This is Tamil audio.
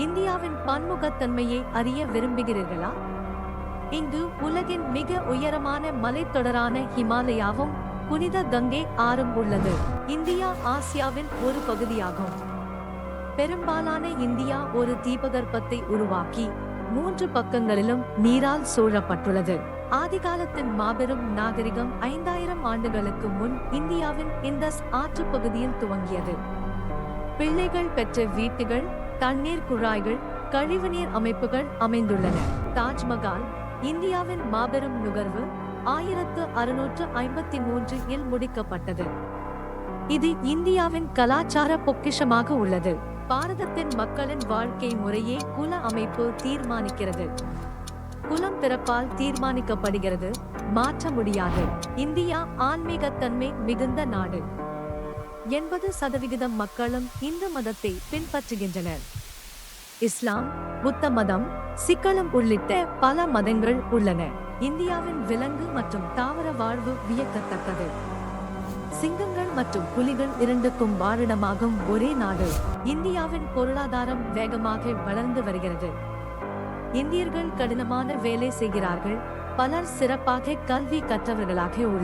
இந்தியாவின் பன்முகத்தன்மையை அறிய விரும்புகிறீர்களா? இங்கு உலகின் மிக உயரமான மலைத்தொடரான ஹிமாலயாவும் புனித கங்கை ஆறும் உள்ளது. இந்தியா ஆசியாவின் ஒரு பகுதியாகும். பெரும்பாலான இந்தியா ஒரு தீபகற்பத்தை உருவாக்கி 3 பக்கங்களிலும் நீரால் சூழப்பட்டுள்ளது. ஆதிகாலத்தின் மாபெரும் நாகரிகம் 5000 ஆண்டுகளுக்கு முன் இந்தியாவின் இந்தஸ் ஆற்று பகுதியில் துவங்கியது. பிள்ளைகள் பெற்ற வீட்டுகள், தண்ணீர் குழாய்கள், கழிவுநீர் அமைப்புகள் அமைந்துள்ளன. தாஜ்மஹால் இந்தியாவின் மாபெரும் நுகர்வு 1653 இல் முடிக்கப்பட்டது. இது இந்தியாவின் கலாச்சார பொக்கிஷமாக உள்ளது. பாரதத்தின் மக்களின் வாழ்க்கை முறையே குல அமைப்பு தீர்மானிக்கிறது. குலம் பிறப்பால் தீர்மானிக்கப்படுகிறது, மாற்ற முடியாது. இந்தியா ஆன்மீகத்தன்மை மிகுந்த நாடு. 80% மக்களும் இந்து மதத்தை பின்பற்றுகின்றனர். இஸ்லாம், புத்த மதம், சிக்களம் உள்ளிட்ட பல மதங்கள் உள்ளன. இந்தியாவின் விலங்கு மற்றும் தாவர வாழ்வு வியக்கத்தக்கது. சிங்கங்கள் மற்றும் புலிகள் இரண்டுக்கும் வாழிடமாகும் ஒரே நாடு. இந்தியாவின் பொருளாதாரம் வேகமாக வளர்ந்து வருகிறது. இந்தியர்கள் கடினமான வேலை செய்கிறார்கள். பலர் சிறப்பாக கல்வி கற்றவர்களாக உள்ளனர்.